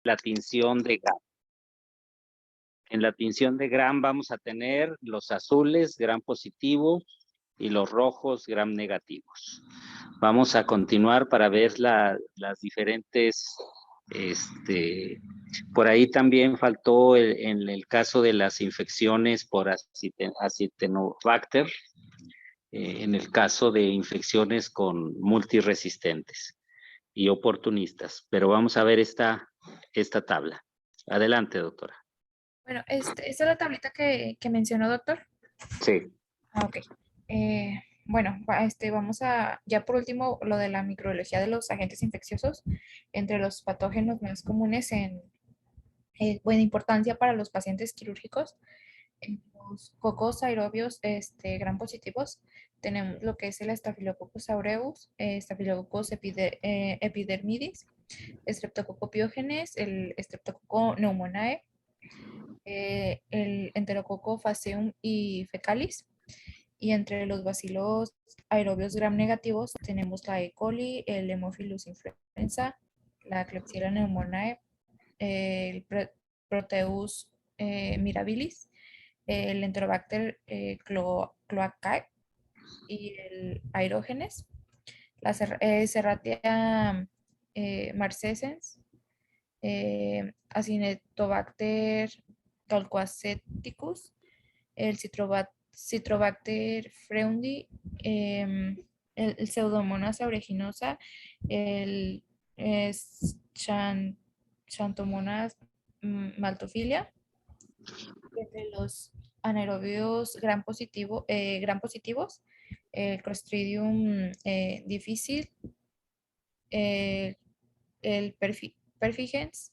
la tinción de Gram. En la tinción de Gram vamos a tener los azules, Gram positivo, y los rojos, Gram negativos. Vamos a continuar para ver las diferentes, por ahí también faltó en el caso de las infecciones por Acinetobacter, en el caso de infecciones con multiresistentes y oportunistas, pero vamos a ver esta tabla. Adelante, doctora. Bueno, esta es la tablita que mencionó, doctor. Sí. Ok. Bueno, vamos a, ya por último, lo de la microbiología de los agentes infecciosos, entre los patógenos más comunes en buena importancia para los pacientes quirúrgicos. En los cocos aerobios gram positivos tenemos lo que es el Staphylococcus aureus, Staphylococcus epidermidis, Streptococcus pyogenes, el Streptococcus pneumoniae, el Enterococo faecium y fecalis. Y entre los bacilos aerobios gram negativos tenemos la E. coli, el Haemophilus influenza, la Klebsiella pneumoniae, el Proteus mirabilis, el Enterobacter cloacae y el Aerogenes, la Serratia marcescens, Acinetobacter calcoaceticus, el Citrobacter freundi, el Pseudomonas aeruginosa, el Xanthomonas maltophilia. Entre los anaerobios gram positivos, el Clostridium difficile, el perfigens,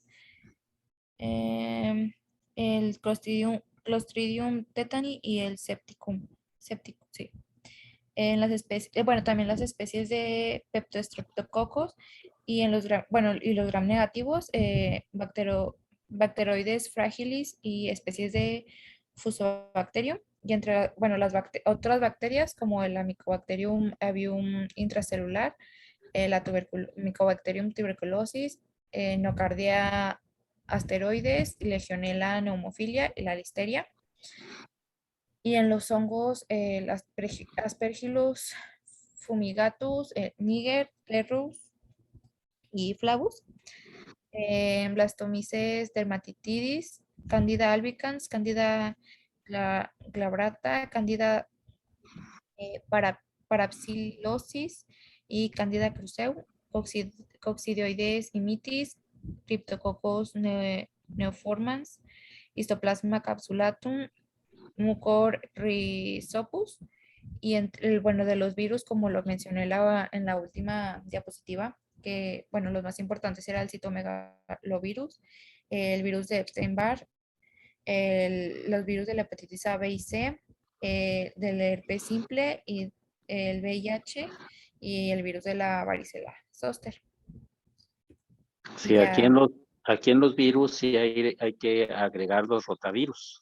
el Clostridium tetani y el septicum, sí. En las especies, bueno, también las especies de Peptostreptococcus y en los los gram negativos, bacteroides fragilis y especies de Fusobacterium. Y entre, bueno, otras bacterias como el Mycobacterium avium intracelular, la Mycobacterium tuberculosis, Nocardia asteroides, Legionella pneumophilia y la listeria. Y en los hongos, Aspergillus fumigatus, Niger, Lerus y Flavus. Blastomyces dermatitidis, Candida albicans, Candida glabrata, Candida parapsilosis y Candida cruzeu, Coccidioides imitis, Cryptococcus neoformans, Histoplasma capsulatum, Mucor rhizopus. Y bueno, de los virus, como lo mencioné en la última diapositiva, que, bueno, los más importantes era el citomegalovirus, el virus de Epstein-Barr, los virus de la hepatitis A, B y C, del herpes simple y el VIH y el virus de la varicela zoster. Sí, aquí en los virus sí hay que agregar los rotavirus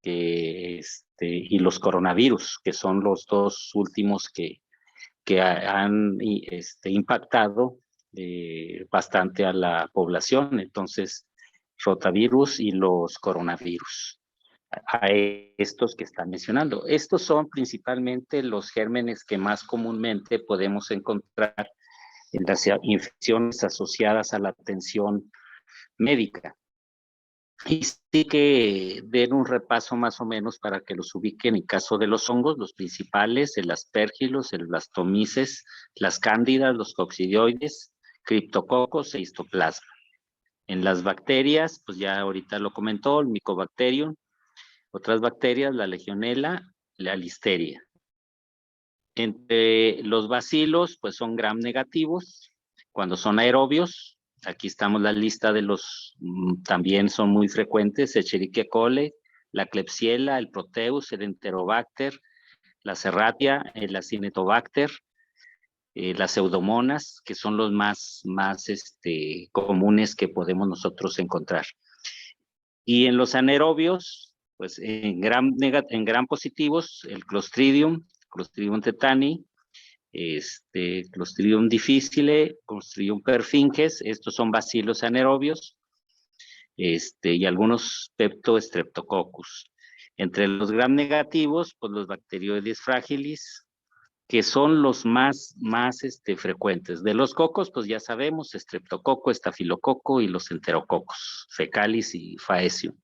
y los coronavirus, que son los dos últimos que han impactado bastante a la población. Entonces, rotavirus y los coronavirus, a estos que están mencionando. Estos son principalmente los gérmenes que más comúnmente podemos encontrar en las infecciones asociadas a la atención médica. Y sí que den un repaso más o menos para que los ubiquen. En caso de los hongos, los principales, el Aspergillus, el Blastomyces, las cándidas, los coccidioides, criptococos e histoplasma. En las bacterias, pues ya ahorita lo comentó, el Mycobacterium, otras bacterias, la Legionella, la Listeria. Entre los bacilos, pues son gram negativos, cuando son aerobios. Aquí estamos la lista de los, también son muy frecuentes, Escherichia coli, la Klebsiella, el Proteus, el Enterobacter, la Serratia, el Acinetobacter, las Pseudomonas, que son los más comunes que podemos nosotros encontrar. Y en los anaerobios, pues en gram positivos, el Clostridium tetani, Clostridium difficile, Clostridium perfringens, estos son bacilos anaerobios. y algunos Peptostreptococcus. Entre los gram negativos, pues los Bacteroides fragilis, que son los más frecuentes. De los cocos, pues ya sabemos, Streptococo, Estafilococo y los enterococos, fecalis y faecio.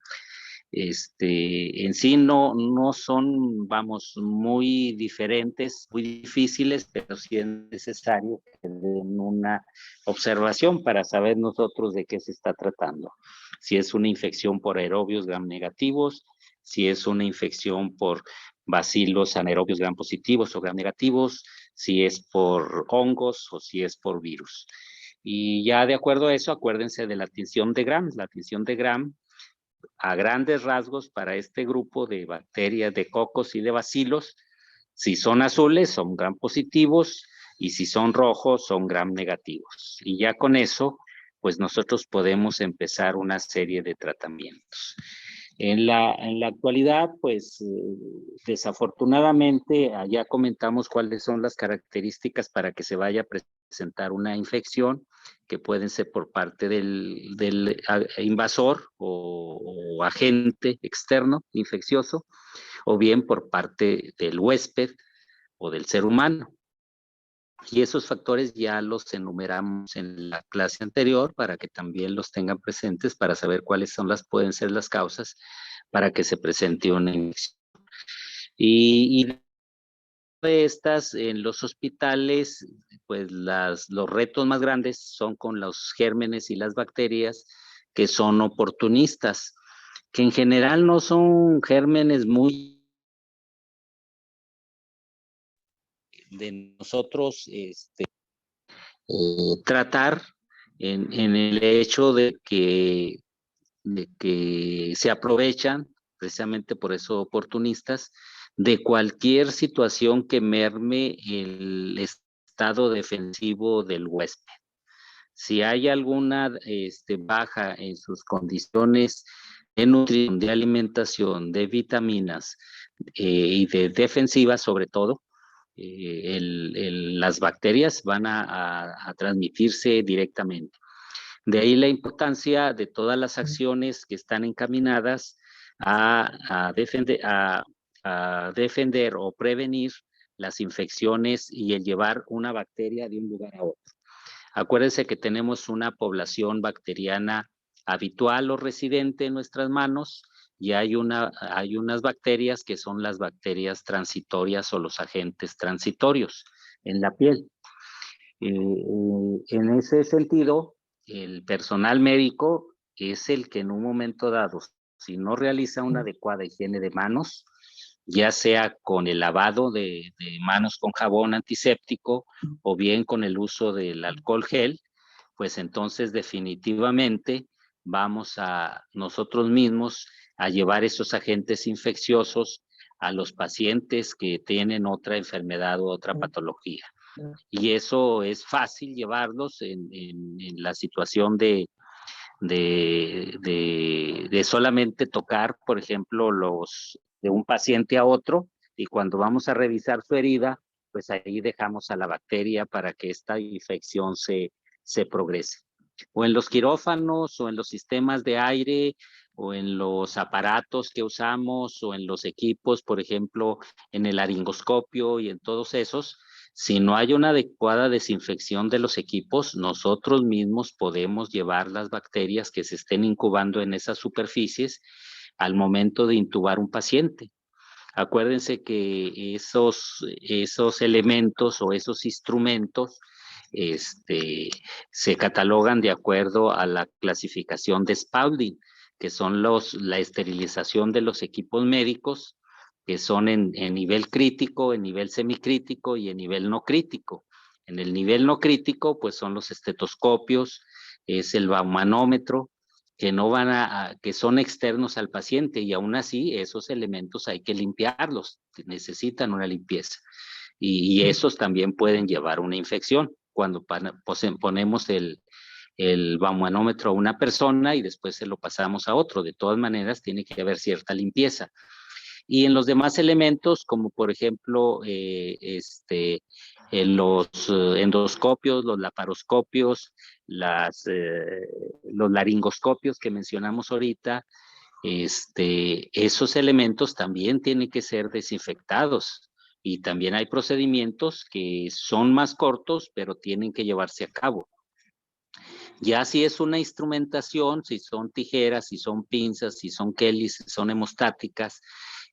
En sí no son, vamos, muy diferentes, muy difíciles, pero sí es necesario que den una observación para saber nosotros de qué se está tratando. Si es una infección por aerobios gram negativos, si es una infección por bacilos anaerobios gram positivos o gram negativos, si es por hongos o si es por virus. Y ya de acuerdo a eso, acuérdense de la tinción de Gram. La tinción de Gram, a grandes rasgos, para este grupo de bacterias, de cocos y de bacilos, si son azules son gram positivos y si son rojos son gram negativos. Y ya con eso, pues nosotros podemos empezar una serie de tratamientos. En la actualidad, pues desafortunadamente, ya comentamos cuáles son las características para que se vaya a presentar una infección, que pueden ser por parte del invasor o agente externo infeccioso, o bien por parte del huésped o del ser humano. Y esos factores ya los enumeramos en la clase anterior para que también los tengan presentes para saber cuáles pueden ser las causas para que se presente una infección. Y de estas, en los hospitales, pues los retos más grandes son con los gérmenes y las bacterias que son oportunistas, que en general no son gérmenes muy de nosotros tratar en el hecho de que se aprovechan, precisamente por eso oportunistas, de cualquier situación que merme el estado defensivo del huésped. Si hay alguna baja en sus condiciones de nutrición, de alimentación, de vitaminas y de defensiva sobre todo, las bacterias van a transmitirse directamente. De ahí la importancia de todas las acciones que están encaminadas a defender o prevenir las infecciones y el llevar una bacteria de un lugar a otro. Acuérdense que tenemos una población bacteriana habitual o residente en nuestras manos y hay unas bacterias que son las bacterias transitorias o los agentes transitorios en la piel. En ese sentido, el personal médico es el que en un momento dado, si no realiza una adecuada higiene de manos, ya sea con el lavado de manos con jabón antiséptico o bien con el uso del alcohol gel, pues entonces definitivamente vamos a nosotros mismos a llevar esos agentes infecciosos a los pacientes que tienen otra enfermedad u otra patología. Y eso es fácil llevarlos en la situación de solamente tocar, por ejemplo, de un paciente a otro, y cuando vamos a revisar su herida, pues ahí dejamos a la bacteria para que esta infección se progrese. O en los quirófanos, o en los sistemas de aire, o en los aparatos que usamos, o en los equipos, por ejemplo, en el laringoscopio y en todos esos, si no hay una adecuada desinfección de los equipos, nosotros mismos podemos llevar las bacterias que se estén incubando en esas superficies al momento de intubar un paciente. Acuérdense que esos elementos o esos instrumentos se catalogan de acuerdo a la clasificación de Spaulding, que son la esterilización de los equipos médicos, que son en nivel crítico, en nivel semicrítico y en nivel no crítico. En el nivel no crítico, pues son los estetoscopios, es el baumanómetro, que son externos al paciente, y aún así esos elementos hay que limpiarlos, necesitan una limpieza. Y esos también pueden llevar una infección cuando ponemos el baumanómetro a una persona y después se lo pasamos a otro. De todas maneras, tiene que haber cierta limpieza. Y en los demás elementos, como por ejemplo los endoscopios, los laparoscopios, los laringoscopios que mencionamos ahorita, esos elementos también tienen que ser desinfectados. Y también hay procedimientos que son más cortos, pero tienen que llevarse a cabo. Ya si es una instrumentación, si son tijeras, si son pinzas, si son Kellys, si son hemostáticas,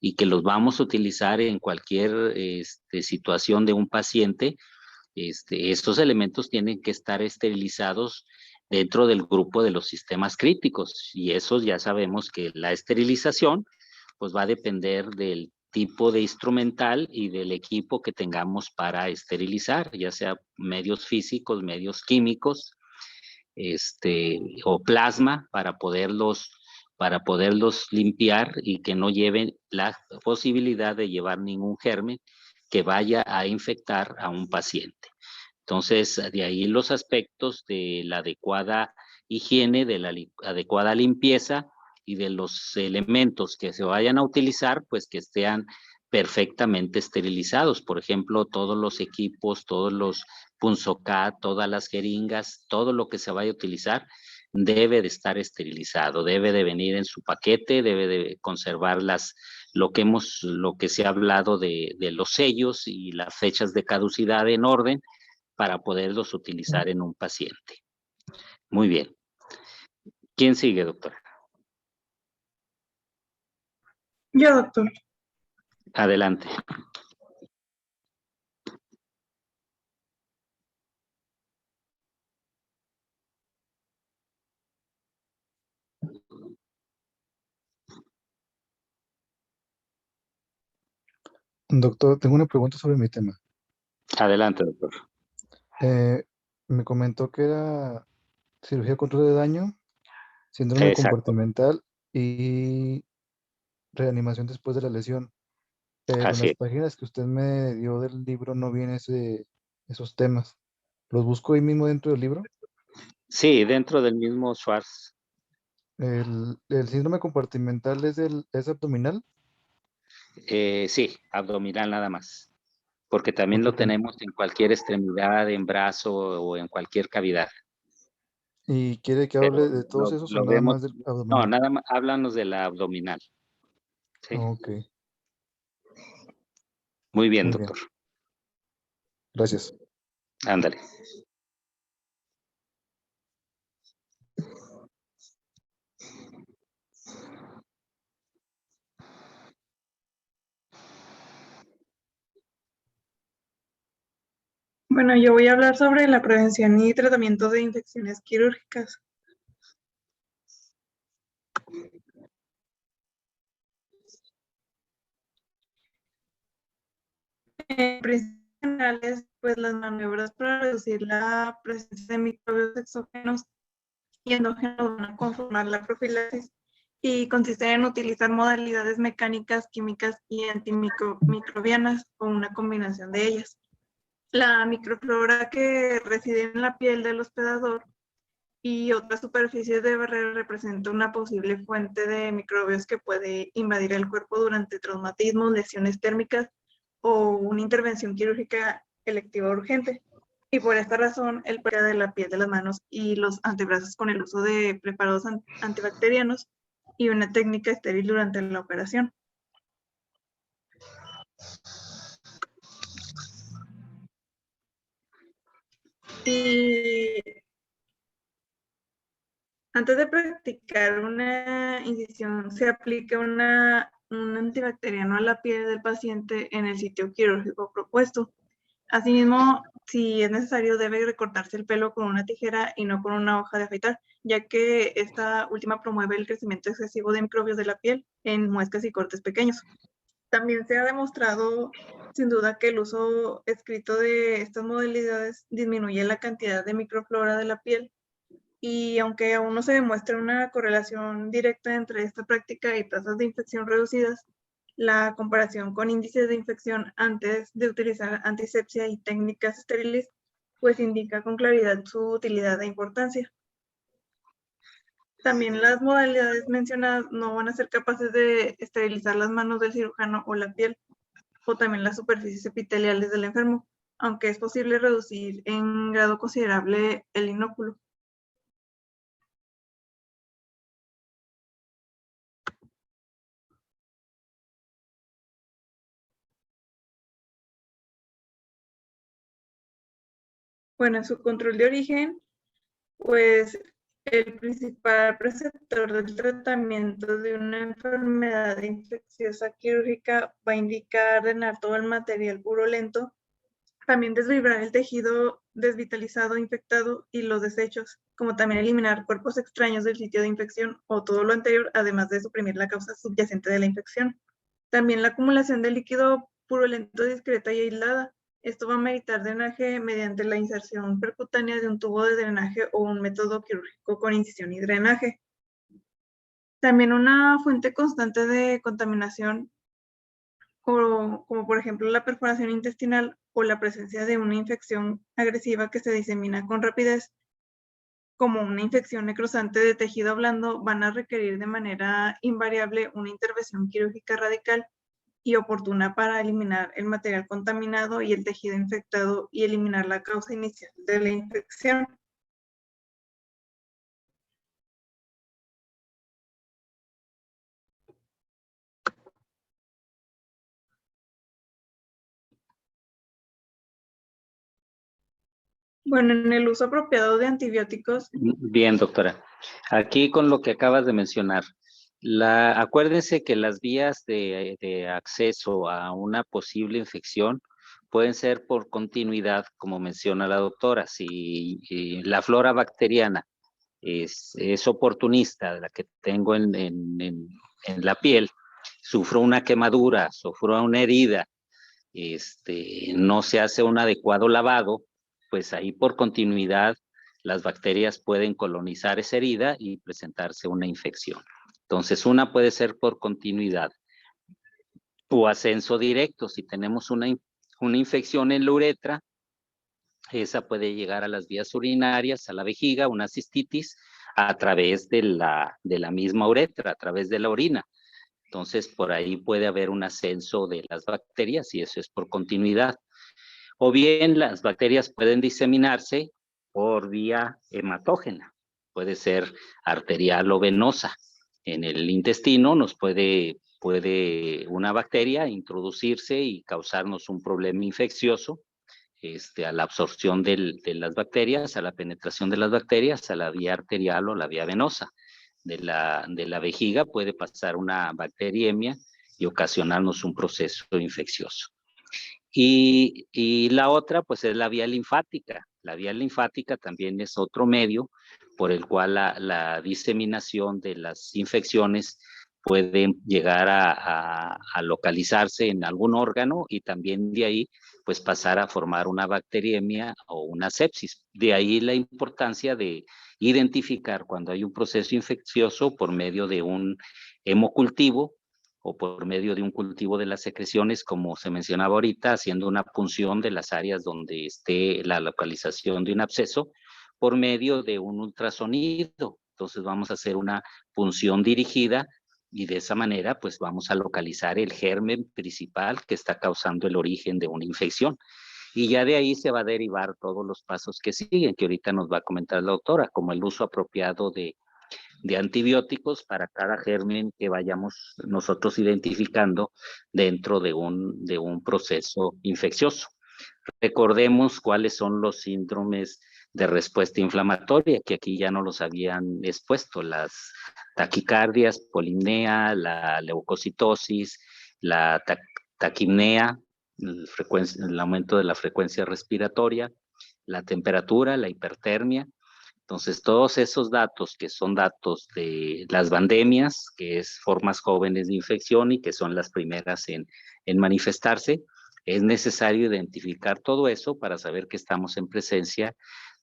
y que los vamos a utilizar en cualquier situación de un paciente, estos elementos tienen que estar esterilizados dentro del grupo de los sistemas críticos. Y esos ya sabemos que la esterilización pues va a depender del tipo de instrumental y del equipo que tengamos para esterilizar, ya sea medios físicos, medios químicos, o plasma para poderlos limpiar y que no lleven la posibilidad de llevar ningún germen que vaya a infectar a un paciente. Entonces, de ahí los aspectos de la adecuada higiene, de la adecuada limpieza y de los elementos que se vayan a utilizar, pues que estén perfectamente esterilizados. Por ejemplo, todos los equipos, todos los punzocat, todas las jeringas, todo lo que se vaya a utilizar debe de estar esterilizado, debe de venir en su paquete, debe de conservar lo que se ha hablado de los sellos y las fechas de caducidad en orden para poderlos utilizar en un paciente. Muy bien. ¿Quién sigue, doctora? Yo, doctor. Adelante. Doctor, tengo una pregunta sobre mi tema. Adelante, doctor. Me comentó que era cirugía control de daño, síndrome Exacto. compartimental y reanimación después de la lesión. Pero en Así las es. páginas que usted me dio del libro no vienen esos temas. ¿Los busco ahí mismo dentro del libro? Sí, dentro del mismo Schwartz. ¿El síndrome compartimental es abdominal? Sí, abdominal nada más. Porque también Ok, lo tenemos en cualquier extremidad, en brazo o en cualquier cavidad. ¿y quiere que Pero hable de todos esos o lo nada vemos. más del No, abdominal? nada más, háblanos de la abdominal. Sí. Ok, Muy bien, muy bien. doctor. Gracias. Ándale. Bueno, yo voy a hablar sobre la prevención y tratamiento de infecciones quirúrgicas. En principio generales, pues las maniobras para reducir la presencia de microbios exógenos y endógenos van a conformar la profilaxis y consisten en utilizar modalidades mecánicas, químicas y antimicrobianas o una combinación de ellas. La microflora que reside en la piel del hospedador y otras superficies de barrera representa una posible fuente de microbios que puede invadir el cuerpo durante traumatismos, lesiones térmicas o una intervención quirúrgica electiva urgente. Y por esta razón, el purga de la piel de las manos y los antebrazos con el uso de preparados antibacterianos y una técnica estéril durante la operación. Y antes de practicar una incisión, se aplica un antibacteriano a la piel del paciente en el sitio quirúrgico propuesto. Asimismo, si es necesario, debe recortarse el pelo con una tijera y no con una hoja de afeitar, ya que esta última promueve el crecimiento excesivo de microbios de la piel en muescas y cortes pequeños. También se ha demostrado, sin duda, que el uso escrito de estas modalidades disminuye la cantidad de microflora de la piel. Y aunque aún no se demuestra una correlación directa entre esta práctica y tasas de infección reducidas, la comparación con índices de infección antes de utilizar antisepsia y técnicas estériles, pues indica con claridad su utilidad e importancia. También las modalidades mencionadas no van a ser capaces de esterilizar las manos del cirujano o la piel, o también las superficies epiteliales del enfermo, aunque es posible reducir en grado considerable el inóculo. Bueno, en su control de origen, pues el principal preceptor del tratamiento de una enfermedad infecciosa quirúrgica va a indicar drenar todo el material purulento, también desvibrar el tejido desvitalizado, infectado y los desechos, como también eliminar cuerpos extraños del sitio de infección o todo lo anterior, además de suprimir la causa subyacente de la infección. También la acumulación de líquido purulento discreta y aislada. Esto va a meritar drenaje mediante la inserción percutánea de un tubo de drenaje o un método quirúrgico con incisión y drenaje. También una fuente constante de contaminación, como por ejemplo la perforación intestinal o la presencia de una infección agresiva que se disemina con rapidez, como una infección necrosante de tejido blando, van a requerir de manera invariable una intervención quirúrgica radical y oportuna para eliminar el material contaminado y el tejido infectado y eliminar la causa inicial de la infección. Bueno, en el uso apropiado de antibióticos. Bien, doctora. Aquí con lo que acabas de mencionar, acuérdense que las vías de acceso a una posible infección pueden ser por continuidad, como menciona la doctora. Si la flora bacteriana es oportunista, de la que tengo en la piel, sufro una quemadura, sufro una herida, no se hace un adecuado lavado, pues ahí por continuidad las bacterias pueden colonizar esa herida y presentarse una infección. Entonces, una puede ser por continuidad o ascenso directo. Si tenemos una infección en la uretra, esa puede llegar a las vías urinarias, a la vejiga, una cistitis, a través de la misma uretra, a través de la orina. Entonces, por ahí puede haber un ascenso de las bacterias y eso es por continuidad. O bien las bacterias pueden diseminarse por vía hematógena, puede ser arterial o venosa. En el intestino nos puede una bacteria introducirse y causarnos un problema infeccioso a la absorción de las bacterias, a la penetración de las bacterias, a la vía arterial o la vía venosa. De la vejiga puede pasar una bacteriemia y ocasionarnos un proceso infeccioso. Y la otra, pues, es la vía linfática. La vía linfática también es otro medio por el cual la diseminación de las infecciones puede llegar a localizarse en algún órgano y también de ahí, pues, pasar a formar una bacteriemia o una sepsis. De ahí la importancia de identificar cuando hay un proceso infeccioso por medio de un hemocultivo o por medio de un cultivo de las secreciones, como se mencionaba ahorita, haciendo una punción de las áreas donde esté la localización de un absceso, por medio de un ultrasonido. Entonces vamos a hacer una punción dirigida y de esa manera pues vamos a localizar el germen principal que está causando el origen de una infección. Y ya de ahí se va a derivar todos los pasos que siguen, que ahorita nos va a comentar la doctora, como el uso apropiado de antibióticos para cada germen que vayamos nosotros identificando dentro de un proceso infeccioso. Recordemos cuáles son los síndromes de respuesta inflamatoria, que aquí ya no los habían expuesto: las taquicardias, polimnea, la leucocitosis, la taquimnea, el aumento de la frecuencia respiratoria, la temperatura, la hipertermia. Entonces, todos esos datos que son datos de las pandemias, que es formas jóvenes de infección y que son las primeras en manifestarse, es necesario identificar todo eso para saber que estamos en presencia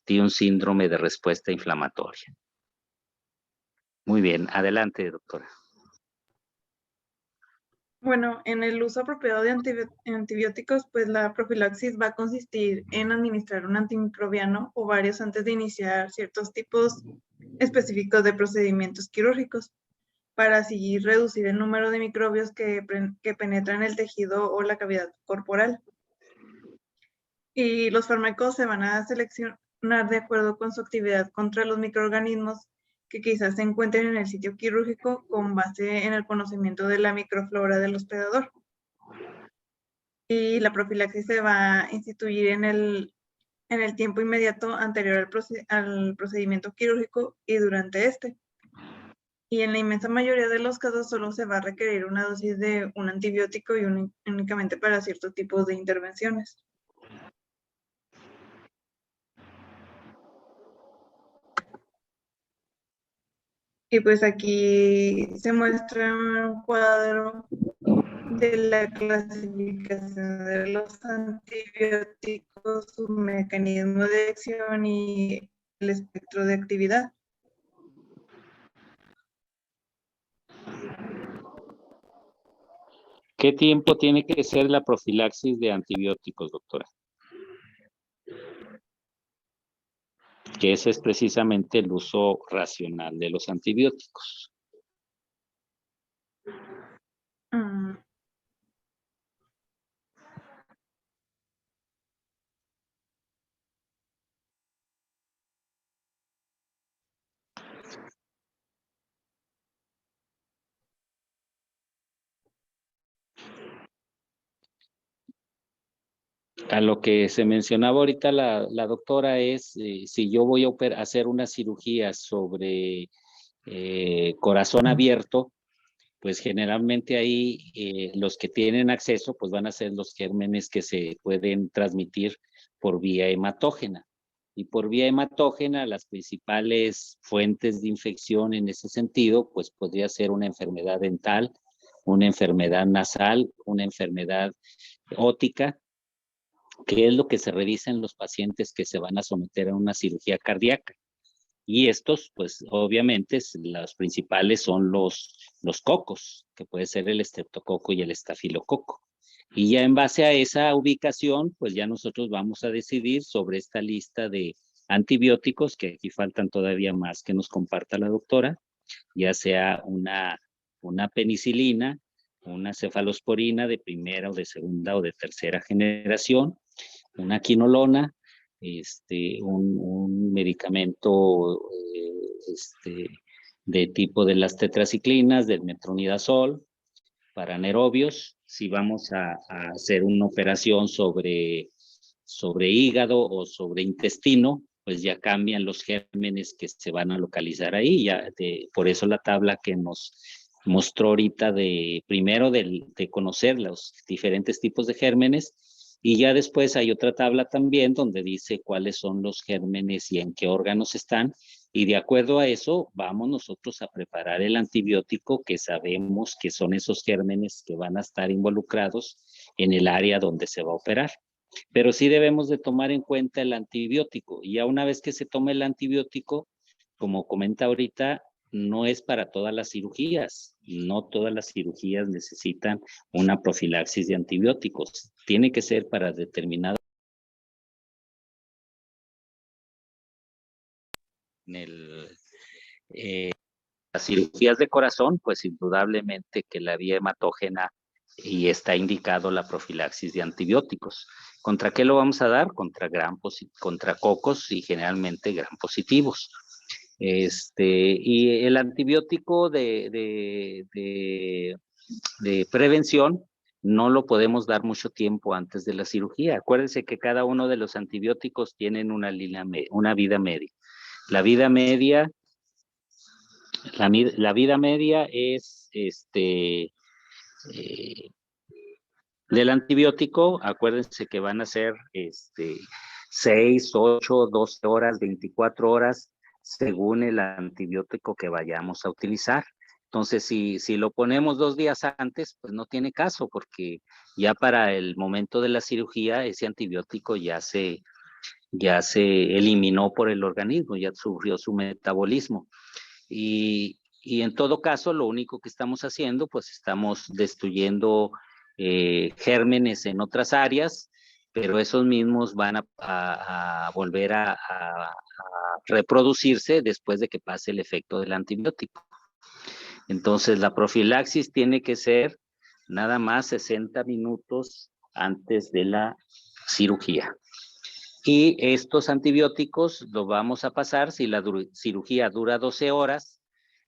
de un síndrome de respuesta inflamatoria. Muy bien, adelante, doctora. Bueno, en el uso apropiado de antibióticos, pues la profilaxis va a consistir en administrar un antimicrobiano o varios antes de iniciar ciertos tipos específicos de procedimientos quirúrgicos, para así reducir el número de microbios que penetran el tejido o la cavidad corporal. Y los fármacos se van a seleccionar de acuerdo con su actividad contra los microorganismos que quizás se encuentren en el sitio quirúrgico con base en el conocimiento de la microflora del hospedador. Y la profilaxis se va a instituir en el tiempo inmediato anterior al procedimiento quirúrgico y durante este. Y en la inmensa mayoría de los casos solo se va a requerir una dosis de un antibiótico y únicamente para ciertos tipos de intervenciones. Y pues aquí se muestra un cuadro de la clasificación de los antibióticos, su mecanismo de acción y el espectro de actividad. ¿Qué tiempo tiene que ser la profilaxis de antibióticos, doctora? Que ese es precisamente el uso racional de los antibióticos. A lo que se mencionaba ahorita la doctora es, si yo voy a hacer una cirugía sobre corazón abierto, pues generalmente ahí los que tienen acceso pues van a ser los gérmenes que se pueden transmitir por vía hematógena. Y por vía hematógena las principales fuentes de infección en ese sentido pues podría ser una enfermedad dental, una enfermedad nasal, una enfermedad ótica, que es lo que se revisa en los pacientes que se van a someter a una cirugía cardíaca. Y estos, pues obviamente, los principales son los cocos, que puede ser el estreptococo y el estafilococo. Y ya en base a esa ubicación, pues ya nosotros vamos a decidir sobre esta lista de antibióticos, que aquí faltan todavía más que nos comparta la doctora, ya sea una penicilina, una cefalosporina de primera o de segunda o de tercera generación, una quinolona, un medicamento de tipo de las tetraciclinas, del metronidazol, para anaerobios. Si vamos a hacer una operación sobre hígado o sobre intestino, pues ya cambian los gérmenes que se van a localizar ahí. Por eso la tabla que nos mostró ahorita primero de conocer los diferentes tipos de gérmenes, y ya después hay otra tabla también donde dice cuáles son los gérmenes y en qué órganos están, y de acuerdo a eso vamos nosotros a preparar el antibiótico que sabemos que son esos gérmenes que van a estar involucrados en el área donde se va a operar. Pero sí debemos de tomar en cuenta el antibiótico, y ya una vez que se tome el antibiótico, como comenta ahorita, no es para todas las cirugías. No todas las cirugías necesitan una profilaxis de antibióticos. Tiene que ser para determinado. Las cirugías de corazón, pues indudablemente que la vía hematógena y está indicado la profilaxis de antibióticos. ¿Contra qué lo vamos a dar? Contra cocos y generalmente gram positivos. Y el antibiótico de prevención no lo podemos dar mucho tiempo antes de la cirugía. Acuérdense que cada uno de los antibióticos tienen una vida media. La vida media es del antibiótico. Acuérdense que van a ser 6, 8, 12 horas, 24 horas, según el antibiótico que vayamos a utilizar. Entonces, si lo ponemos 2 días antes, pues no tiene caso, porque ya para el momento de la cirugía, ese antibiótico ya se eliminó por el organismo, ya sufrió su metabolismo. Y en todo caso, lo único que estamos haciendo, pues estamos destruyendo gérmenes en otras áreas, pero esos mismos van a volver a reproducirse después de que pase el efecto del antibiótico. Entonces, la profilaxis tiene que ser nada más 60 minutos antes de la cirugía. Y estos antibióticos los vamos a pasar si la cirugía dura 12 horas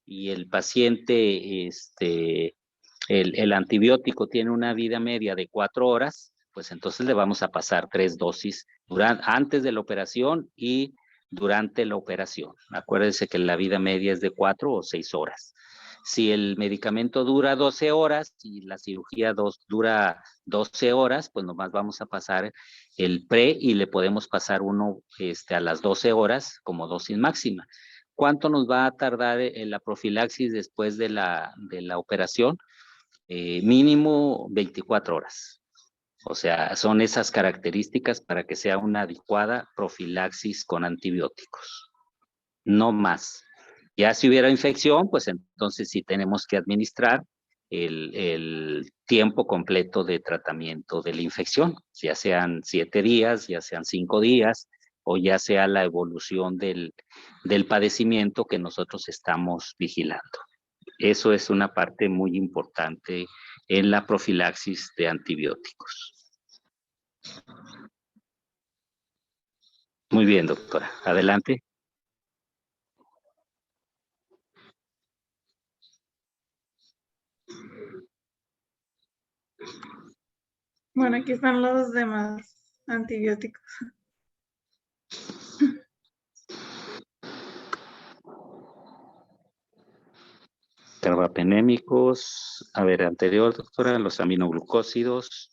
y el paciente, el antibiótico tiene una vida media de 4 horas, pues entonces le vamos a pasar 3 dosis antes de la operación y durante la operación. Acuérdense que la vida media es de 4 o 6 horas. Si el medicamento dura 12 horas y la cirugía dura 12 horas, pues nomás vamos a pasar el pre y le podemos pasar uno a las 12 horas como dosis máxima. ¿Cuánto nos va a tardar la profilaxis después de la operación? Mínimo 24 horas. O sea, son esas características para que sea una adecuada profilaxis con antibióticos. No más. Ya si hubiera infección, pues entonces sí tenemos que administrar el tiempo completo de tratamiento de la infección, ya sean 7 días, ya sean 5 días, o ya sea la evolución del padecimiento que nosotros estamos vigilando. Eso es una parte muy importante en la profilaxis de antibióticos. Muy bien, doctora. Adelante. Bueno, aquí están los demás antibióticos. Carbapenémicos, a ver, anterior, doctora, los aminoglucósidos.